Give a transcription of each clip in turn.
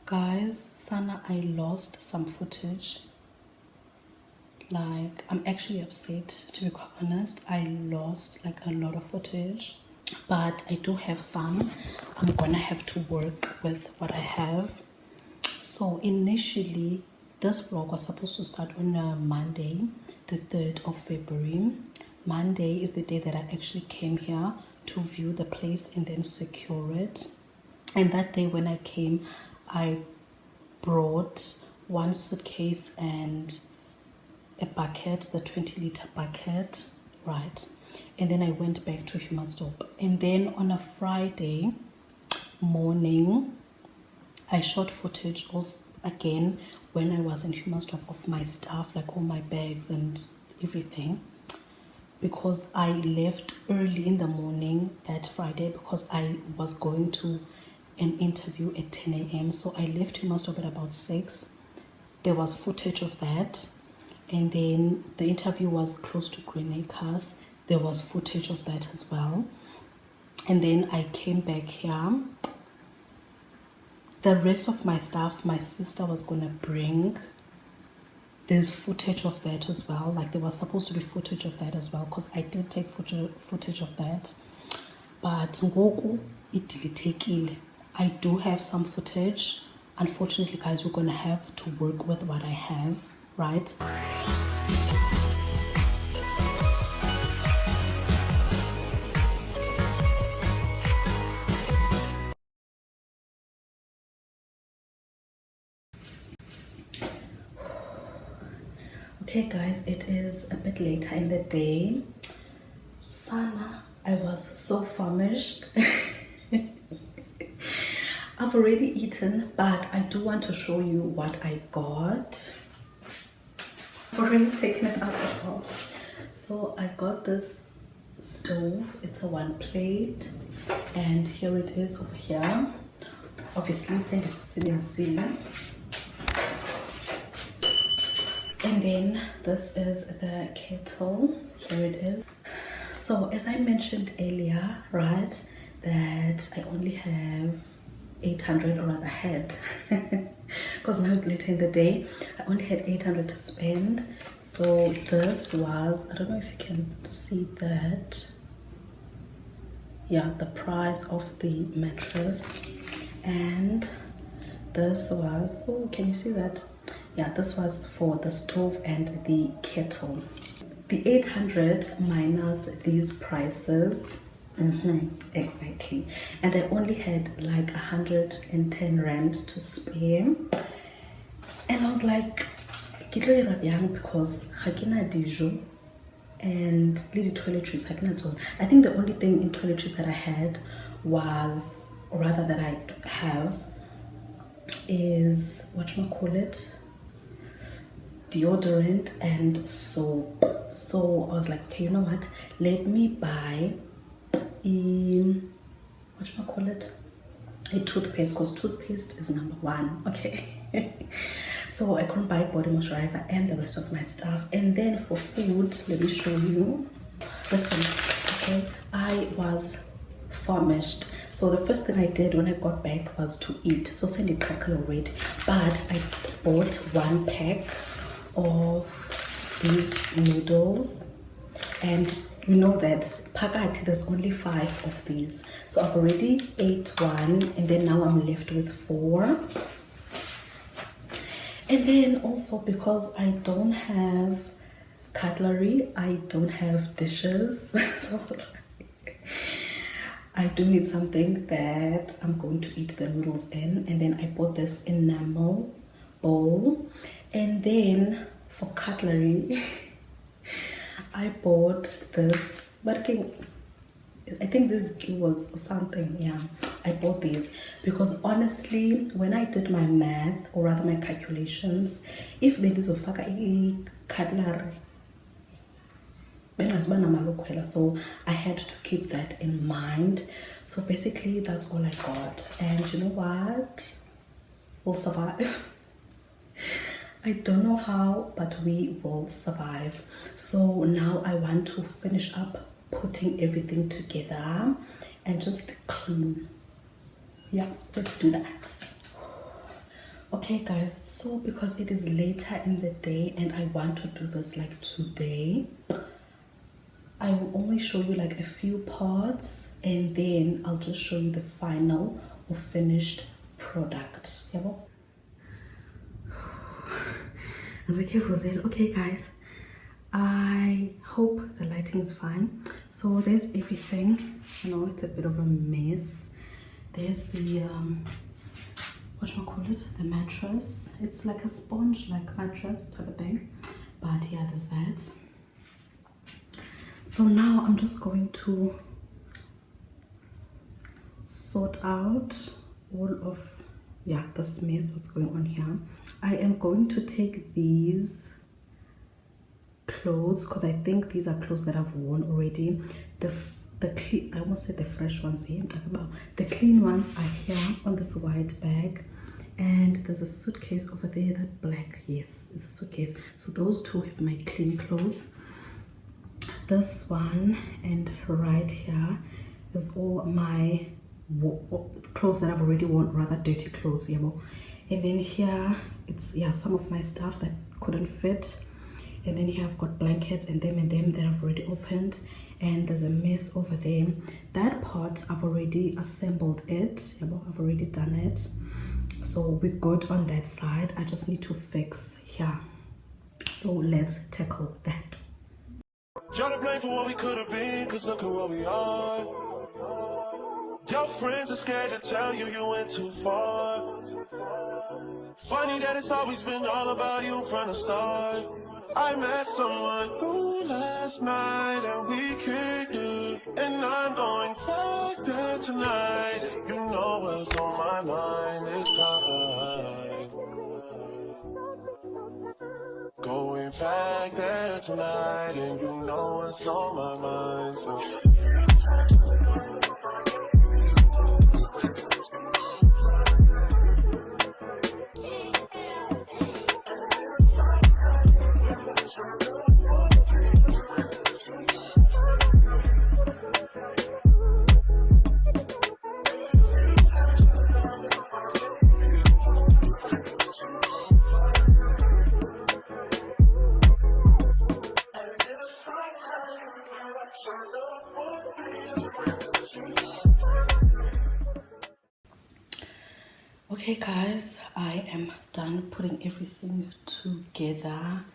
Guys, Sana, I lost some footage. Like, I'm actually upset, to be quite honest. I lost like a lot of footage, but I do have some. I'm gonna have to work with what I have. So initially, this vlog was supposed to start on a Monday, the 3rd of February. Monday is the day that I actually came here to view the place and then secure it. And that day when I came, I brought one suitcase and a bucket, the 20-liter bucket, right? And then I went back to Humanstop. And then on a Friday morning, I shot footage also again when I was in Humanstop of my stuff, like all my bags and everything, because I left early in the morning that Friday because I was going to an interview at 10 a.m. So I left Humanstop at about 6. There was footage of that. And then the interview was close to Green Acres. There was footage of that as well. And then I came back here. The rest of my stuff, my sister was going to bring. There's footage of that as well. Like there was supposed to be footage of that as well because I did take footage of that. But ngoku idilitekile. I do have some footage. Unfortunately, guys, we're going to have to work with what I have, right? Okay guys, it is a bit later in the day. Sana, I was so famished. I've already eaten, but I do want to show you what I got. I've already taken it out of the box. So I got this stove. It's a 1 plate, and here it is over here. Obviously, and then this is the kettle. Here it is. So as I mentioned earlier, right, that I only have 800, or rather had, because now it's later in the day, I only had 800 to spend. So this was, I don't know if you can see that, yeah, the price of the mattress. And this was, oh, can you see that? Yeah, this was for the stove and the kettle. The 800 minus these prices, exactly, and I only had like 110 rand to spare. And I was like, because hakina dijo and little toiletries hakina. I think the only thing in toiletries that I had was, or rather that I have, is whatchamacallit, deodorant and soap. So I was like, okay, you know what, let me buy whatchamacallit, a toothpaste, because toothpaste is number 1. Okay. So I couldn't buy body moisturizer and the rest of my stuff. And then for food, let me show you. Listen, okay, I was famished. So the first thing I did when I got back was to eat. So send it crackle already. But I bought 1 pack of these noodles, and you know that pakati there's only 5 of these. So I've already ate 1, and then now I'm left with 4. And then also, because I don't have cutlery, I don't have dishes, so I do need something that I'm going to eat the noodles in. And then I bought this enamel bowl. And then for cutlery, I bought this, but again, I think this was something, yeah. I bought these because honestly, when I did my math, or rather my calculations, if bendizofaka cutlery, so I had to keep that in mind. So basically that's all I got, and you know what, we'll survive. I don't know how, but we will survive. So now I want to finish up putting everything together and just clean. Yeah, let's do that. Okay guys, so because it is later in the day and I want to do this like today, I will only show you like a few parts and then I'll just show you the final or finished product. Yeah. Okay guys, I hope the lighting is fine. So there's everything. I know it's a bit of a mess. There's the whatchamacallit, the mattress. It's like a sponge like mattress type of thing, but yeah, there's that. So now I'm just going to sort out all of this mess, what's going on here. I am going to take these clothes because I think these are clothes that I've worn already. The clean, I almost said the fresh ones here, I'm talking about the clean ones are here on this white bag, and there's a suitcase over there, that black, yes, it's a suitcase. So those two have my clean clothes. This one and right here is all my clothes that I've already worn, rather dirty clothes, and then here it's some of my stuff that couldn't fit, and then here I've got blankets and them that I've already opened, and there's a mess over there. That part I've already assembled it, I've already done it, so we're good on that side. I just need to fix here, so let's tackle that. Try to blame for what we could have been, cause look at what we are. Your friends are scared to tell you you went too far. Funny that it's always been all about you from the start. I met someone new last night and we kicked it, and I'm going back there tonight. You know what's on my mind this time. Going back there tonight, and you know what's on my mind. So okay guys, I am done putting everything together,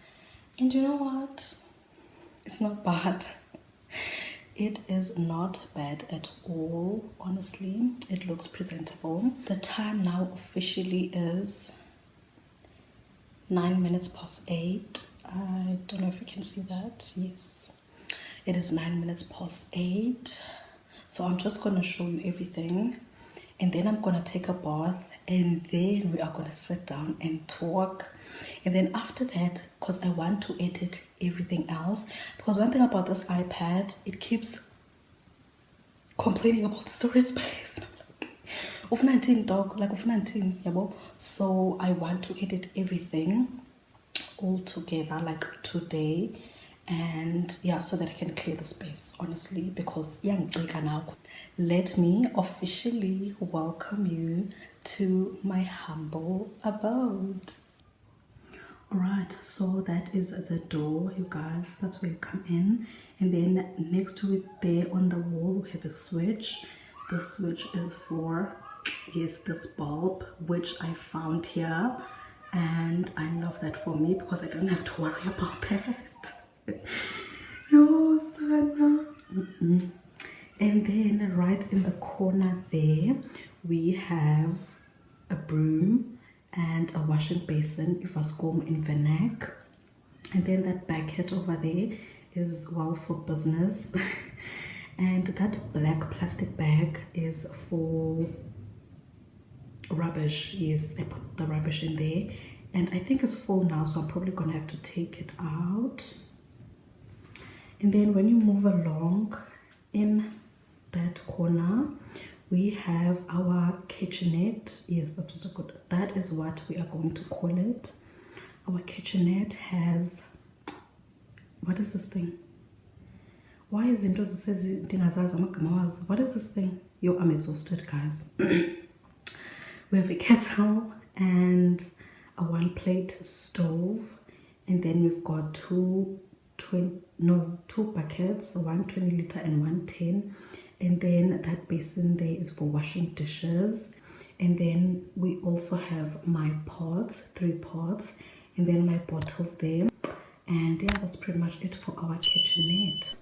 and you know what, it's not bad. It is not bad at all, honestly. It looks presentable. The time now officially is 9 minutes past 8. I don't know if you can see that. Yes, it is 9 minutes past 8. So I'm just gonna show you everything, and then I'm gonna take a bath, and then we are gonna sit down and talk. And then after that, because I want to edit everything else, because one thing about this iPad, it keeps complaining about storage space. Of 19 dog, like of 19, yabo. So I want to edit everything all together like today, and yeah, so that I can clear the space, honestly, because now. Let me officially welcome you to my humble abode. Alright, so that is the door, you guys. That's where you come in, and then next to it there on the wall we have a switch. The switch is for, yes, this bulb which I found here, and I love that for me because I don't have to worry about that. Yo, Sana. And then right in the corner there we have a broom and a washing basin, if I score in vernac. And then that bucket over there is well for business. And that black plastic bag is for rubbish. Yes, I put the rubbish in there, and I think it's full now, so I'm probably gonna have to take it out. And then when you move along in that corner we have our kitchenette. Yes, that was a good, that is what we are going to call it. Our kitchenette has, what is this thing? Why is it says what is this thing? Yo, I'm exhausted, guys. We have a kettle and a 1-plate stove, and then we've got two buckets, one 20-liter and one 10, and then that basin there is for washing dishes. And then we also have my pots, 3 pots, and then my bottles there. And yeah, that's pretty much it for our kitchenette.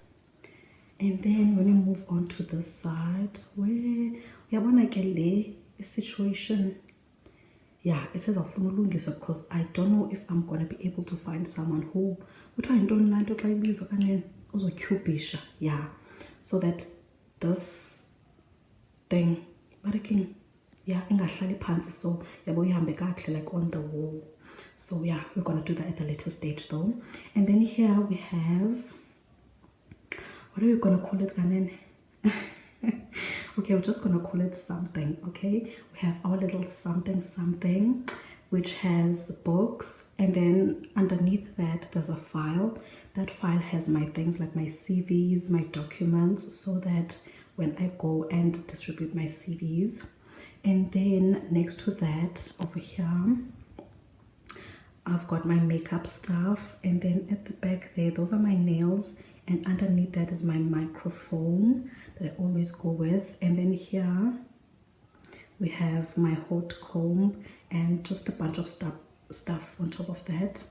And then when we move on to the side, where we want to get a situation, yeah, it says because I don't know if I'm going to be able to find someone who don't like also cubisha, yeah, so that this thing, yeah, ingahlali phansi, so yabo ihambe kahle like on the wall. So yeah, we're gonna do that at a later stage though. And then here we have, what are we gonna call it, Ganen? Okay, we're just gonna call it something. Okay, we have our little something which has books, and then underneath that there's a file. That file has my things like my CVs, my documents, so that when I go and distribute my CVs. And then next to that over here I've got my makeup stuff, and then at the back there, those are my nails, and underneath that is my microphone that I always go with. And then here we have my hot comb and just a bunch of stuff on top of that.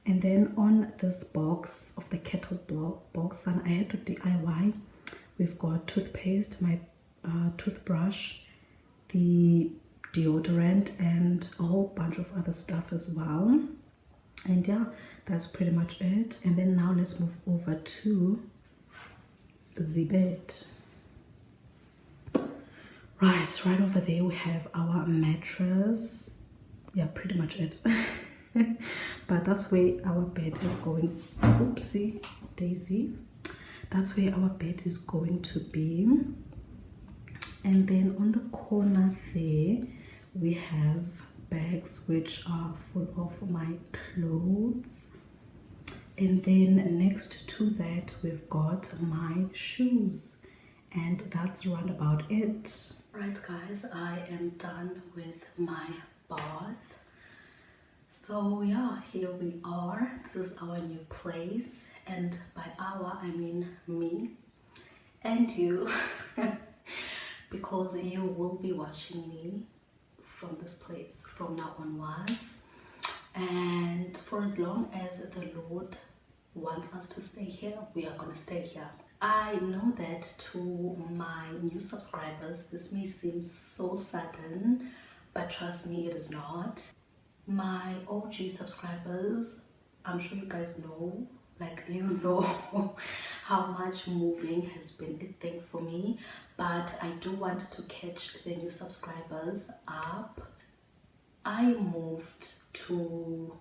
And then on this box of the kettle box, and I had to DIY, we've got toothpaste, my toothbrush, the deodorant, and a whole bunch of other stuff as well. And yeah, that's pretty much it. And then now let's move over to the bed. Right over there we have our mattress. Yeah, pretty much it. But that's where our bed is going. Oopsie daisy. That's where our bed is going to be. And then on the corner there we have bags which are full of my clothes. And then next to that we've got my shoes, and that's round about it. Right guys, I am done with my bath. So yeah, here we are. This is our new place, and by our I mean me and you. Because you will be watching me from this place from now onwards, and for as long as the Lord wants us to stay here, we are going to stay here. I know that to my new subscribers this may seem so sudden, but trust me, it is not. My OG subscribers, I'm sure you guys know, like you know how much moving has been a thing for me, but I do want to catch the new subscribers up. I moved to,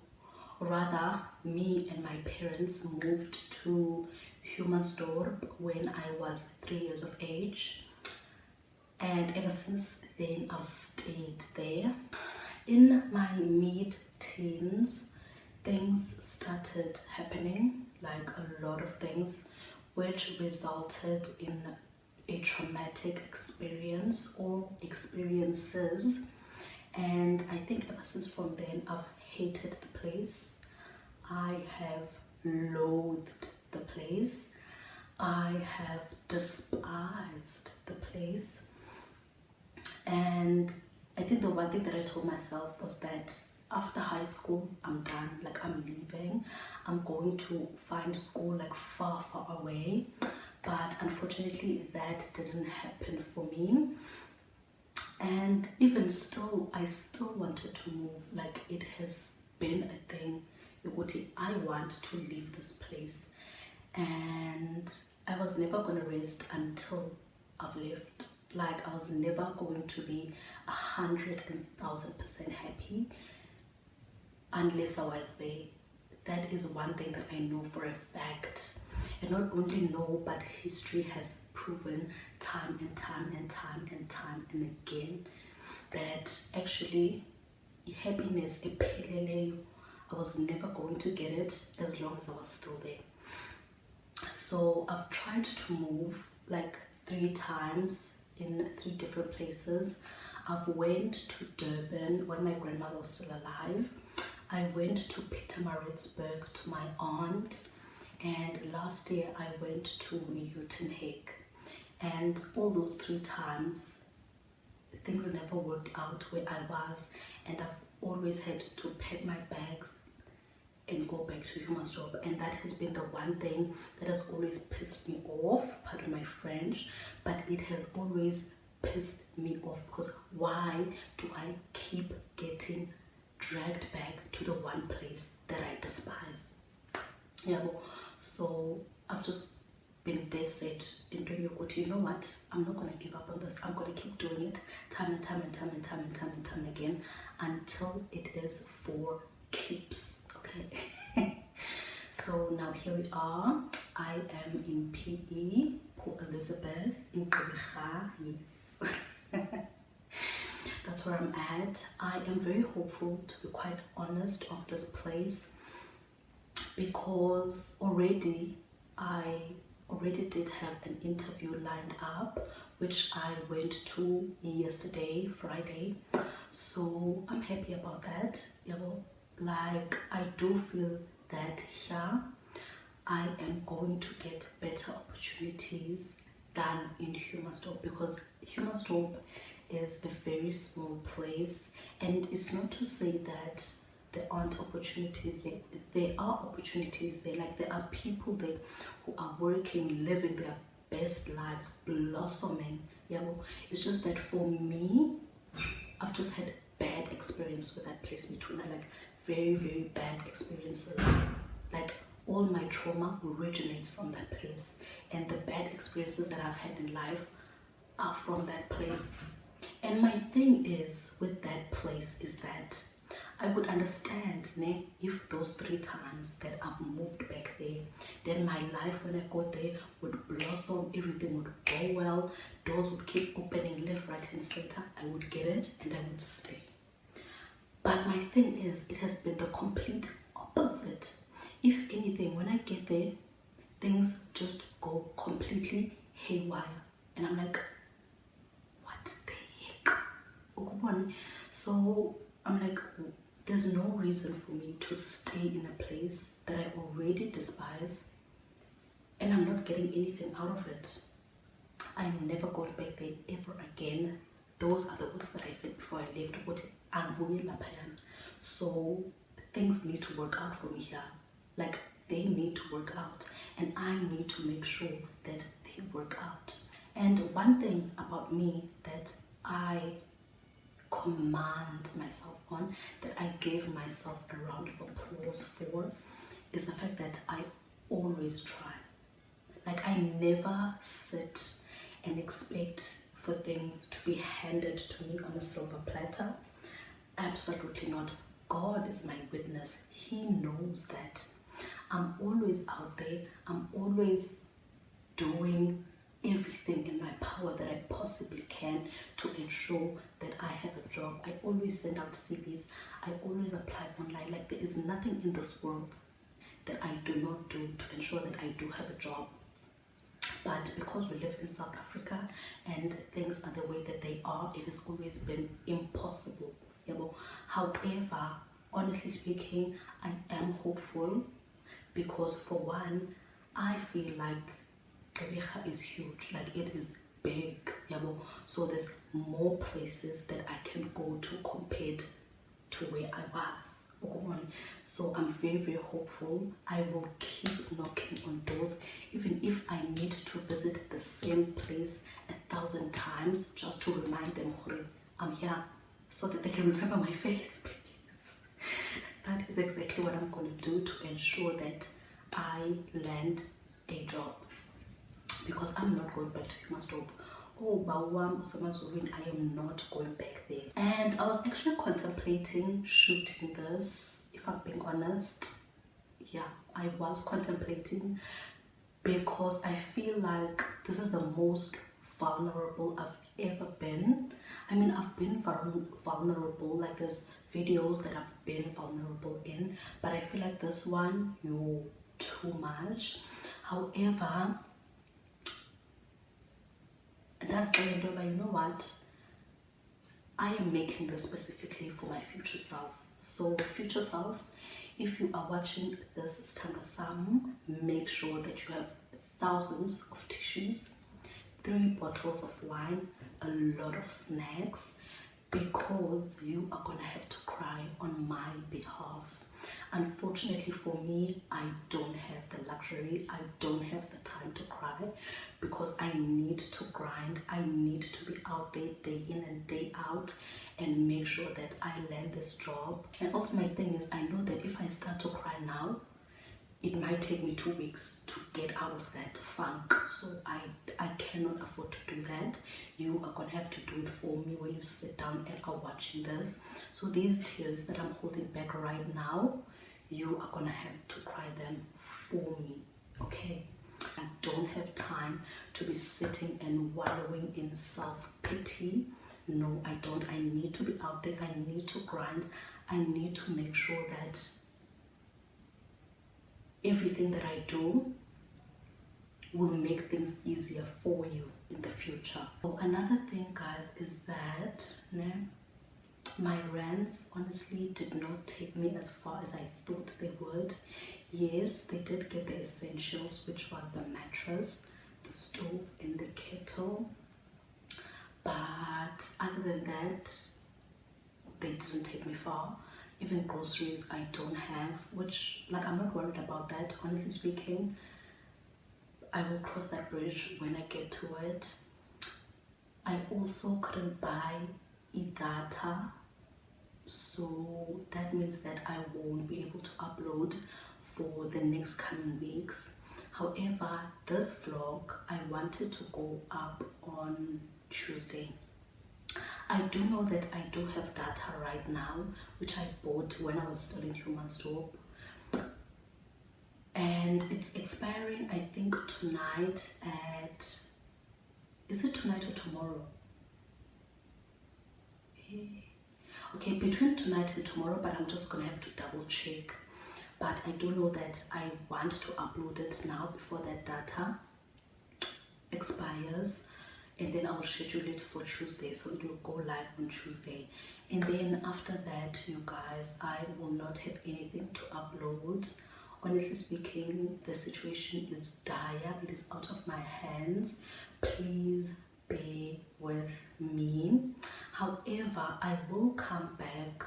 rather me and my parents moved to Humansdorp when I was 3 years of age, and ever since then I've stayed there. In my mid-teens, things started happening, like a lot of things, which resulted in a traumatic experience or experiences. And I think ever since from then I've hated the place. I have loathed the place. I have despised the place. And I think the one thing that I told myself was that after high school, I'm done, like I'm leaving. I'm going to find school like far away. But unfortunately that didn't happen for me. And even still, I still wanted to move. Like it has been a thing. I want to leave this place. And I was never going to rest until I've left. Like I was never going to be 100,000% happy unless I was there. That is one thing that I know for a fact. And not only know, but history has proven time and time and again that actually happiness, I was never going to get it as long as I was still there. So I've tried to move like 3 times in 3 different places. I've went to Durban when my grandmother was still alive. I went to Pietermaritzburg to my aunt, and last year I went to Uitenhage. And all those 3 times, things never worked out where I was, and I've always had to pack my bags and go back to Humansdorp. And that has been the one thing that has always pissed me off, pardon my French, but it has always pissed me off, because why do I keep getting dragged back to the one place that I despise? Yeah, so I've just been dead set in doing yoga. You know what? I'm not gonna give up on this. I'm gonna keep doing it time and time and time and time and time and time again until it is for keeps. Okay. So now here we are. I am in PE, Port Elizabeth, in Gqeberha. Yes. That's where I'm at. I am very hopeful, to be quite honest, of this place, because I already did have an interview lined up, which I went to yesterday, Friday. So I'm happy about that. Yeah, well, like, I do feel that here I am going to get better opportunities than in Humansdorp, because Humansdorp is a very small place, and it's not to say that there aren't opportunities there. There are opportunities there. Like, there are people there who are working, living their best lives, blossoming. Yeah, well, it's just that for me, I've just had bad experience with that place between, like very, very bad experiences. Like, all my trauma originates from that place, and the bad experiences that I've had in life are from that place. And my thing is with that place is that I would understand if those 3 times that I've moved back there, then my life when I got there would blossom, everything would go well, doors would keep opening left, right and center. I would get it and I would stay. But my thing is, it has been the complete opposite. If anything, when I get there, things just go completely haywire. And I'm like, what the heck? So I'm like, there's no reason for me to stay in a place that I already despise, and I'm not getting anything out of it. I'm never going back there ever again. Those are the words that I said before I left. So things need to work out for me here. Like, they need to work out, and I need to make sure that they work out. And one thing about me that I command myself on, that I gave myself a round of applause for, is the fact that I always try. Like, I never sit and expect for things to be handed to me on a silver platter. Absolutely not. God is my witness. He knows that I'm always out there. I'm always doing everything in my power that I possibly can to ensure that I have a job. I always send out CVs. I always apply online. Like, there is nothing in this world that I do not do to ensure that I do have a job. But because we live in South Africa and things are the way that they are, it has always been impossible. However, honestly speaking, I am hopeful, because for one, I feel like Gqeberha is huge. Like, it is big. So there's more places that I can go to compared to where I was. So I'm very, very hopeful. I will keep knocking on doors, even if I need to visit the same place 1,000 times just to remind them I'm here, so that they can remember my face. That is exactly what I'm going to do to ensure that I land a job, because I'm not going back to Humansdorp. I am not going back there. And I was actually contemplating shooting this, if I'm being honest. Yeah, I was contemplating, because I feel like this is the most vulnerable I've ever been. I mean, I've been vulnerable, like there's videos that I've been vulnerable in, but I feel like this one, you're too much. However, that's the end of, you know what? I am making this specifically for my future self. So future self, if you are watching this sthandwa sam, make sure that you have thousands of tissues, 3 bottles of wine, a lot of snacks, because you are gonna have to cry on my behalf. Unfortunately for me, I don't have the luxury, I don't have the time to cry, because I need to grind, I need to be out there day in and day out and make sure that I land this job. And also my thing is, I know that if I start to cry now, it might take me 2 weeks to get out of that funk. So I cannot afford to do that. You are gonna have to do it for me when you sit down and are watching this. So these tears that I'm holding back right now, you are gonna have to cry them for me, okay? I don't have time to be sitting and wallowing in self-pity. No, I don't. I need to be out there. I need to grind. I need to make sure that everything that I do will make things easier for you in the future. So another thing, guys, is that my rants honestly did not take me as far as I thought they would. Yes, they did get the essentials, which was the mattress, the stove, and the kettle. But other than that, they didn't take me far. Even groceries I don't have, which, like, I'm not worried about that, honestly speaking. I will cross that bridge when I get to it. I also couldn't buy data, so that means that I won't be able to upload for the next coming weeks. However, this vlog, I wanted to go up on Tuesday. I do know that I do have data right now, which I bought when I was still in Human Store, and it's expiring, I think, tonight at, is it tonight or tomorrow? Okay, between tonight and tomorrow, but I'm just gonna have to double check. But I do know that I want to upload it now before that data expires, and then I will schedule it for Tuesday, so it will go live on Tuesday. And then after that, you guys, I will not have anything to upload. Honestly speaking, the situation is dire. It is out of my hands. Please bear with me. However, I will come back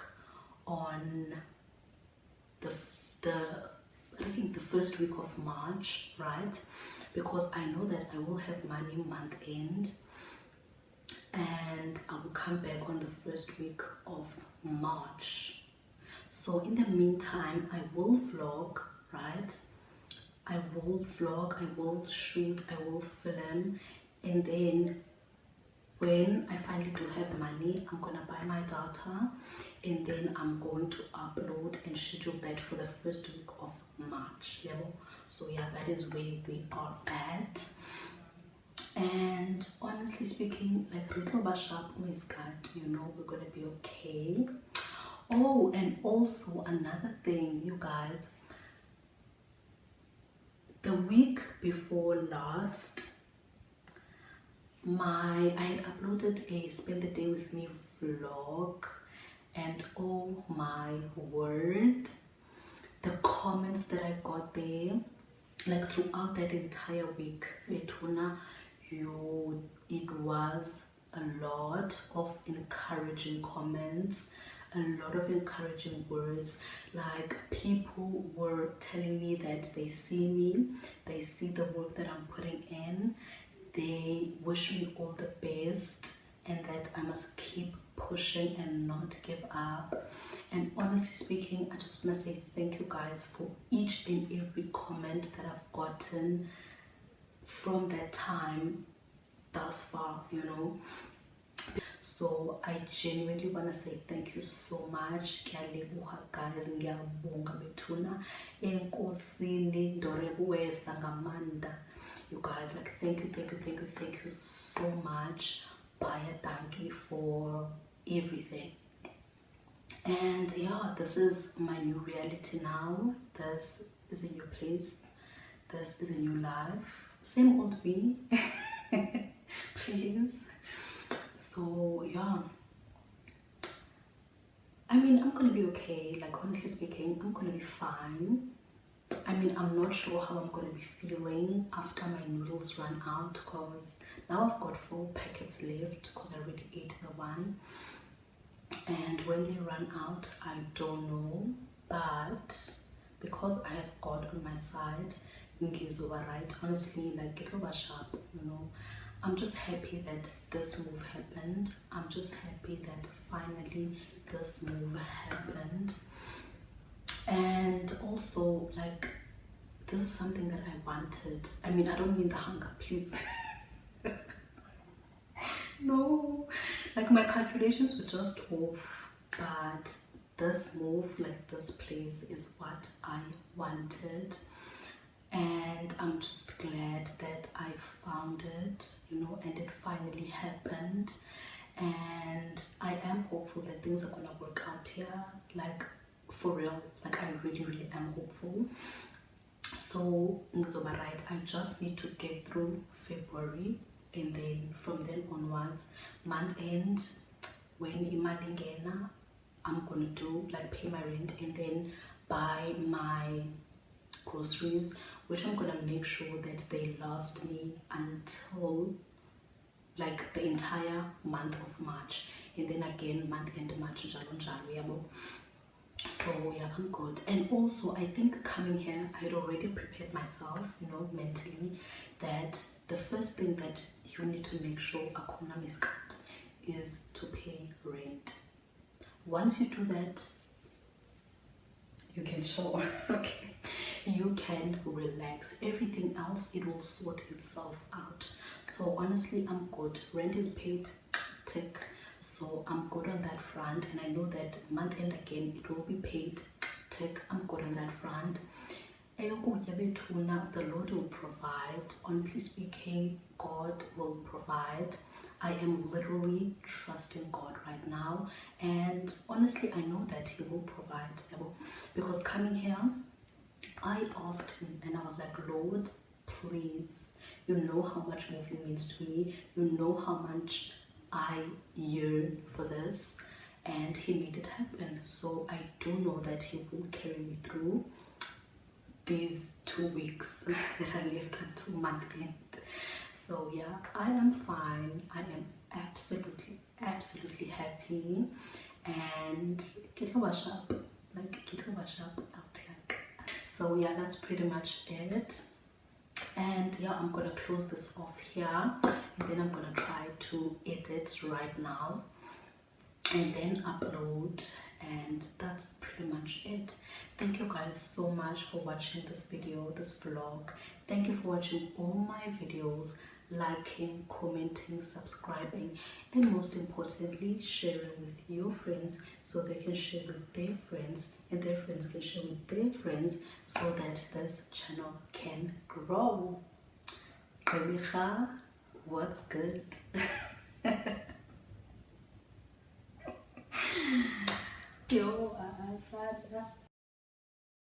on I think the first week of March, right? Because I know that I will have money month end, and I will come back on the first week of March. So in the meantime, I will vlog, right? I will vlog, I will shoot, I will film, and then when I finally do have money, I'm gonna buy my data, and then I'm going to upload and schedule that for the first week of March. Yeah. So yeah, that is where we are at. And honestly speaking, like little bashap is cut, you know, we're gonna be okay. Oh, and also another thing, you guys, the week before last, I had uploaded a spend the day with me vlog, and oh my word, the comments that I got there, like throughout that entire week, Betuna, it was a lot of encouraging comments, a lot of encouraging words. Like, people were telling me that they see me, they see the work that I'm putting in, they wish me all the best, and that I must keep pushing and not give up. And honestly speaking, I just want to say thank you guys for each and every comment that I've gotten from that time thus far, you know. So I genuinely want to say thank you so much. Ngiyalebuha guys, ngiyabonga Bethuna, enkosini ndorebuwesa ngamanda. You guys, like, thank you so much. Baya dankie for everything. And yeah, this is my new reality now. This is a new place. This is a new life. Same old me. Please. So yeah, mean, I'm gonna be okay. Like, honestly speaking, I'm gonna be fine. I mean, I'm not sure how I'm gonna be feeling after my noodles run out, because now I've got 4 packets left because I already ate the one. And when they run out, I don't know. But because I have God on my side, right, honestly, like, get over sharp, you know. I'm just happy that this move happened. I'm just happy that finally this move happened. And also, like, this is something that I wanted. I mean, I don't mean the hunger, please. No, like, my calculations were just off, but this move, like this place, is what I wanted. And I'm just glad that I found it, you know, and it finally happened. And I am hopeful that things are gonna work out here, like, for real. Like, I really am hopeful. So right, I just need to get through February, and then from then onwards, month end, when imali ngena, I'm gonna do, like, pay my rent and then buy my groceries, which I'm gonna make sure that they last me until, like, the entire month of March, and then again month end March, njalo njalo, yabo. So yeah, I'm good. And also, I think coming here, I had already prepared myself, you know, mentally, that the first thing that you need to make sure akuna miscut is to pay rent. Once you do that, you can show, okay, you can relax. Everything else, it will sort itself out. So honestly, I'm good. Rent is paid, tick. So I'm good on that front, and I know that month end again it will be paid, tick. I'm good on that front. The Lord will provide. Honestly speaking, God will provide. I am literally trusting God right now, and honestly I know that He will provide, because coming here I asked Him and I was like, Lord, please, you know how much moving means to me, you know how much I yearn for this, and He made it happen. So I do know that He will carry me through these 2 weeks that I left until month end. So yeah, I am fine. I am absolutely happy, and get wash up, like, get wash up out here. So yeah, that's pretty much it. And yeah, I'm gonna close this off here, and then I'm gonna try to edit right now and then upload, and that's pretty much it. Thank you guys so much for watching this video, this vlog. Thank you for watching all my videos, liking, commenting, subscribing, and most importantly, sharing with your friends so they can share with their friends, and their friends can share with their friends, so that this channel can grow. What's good?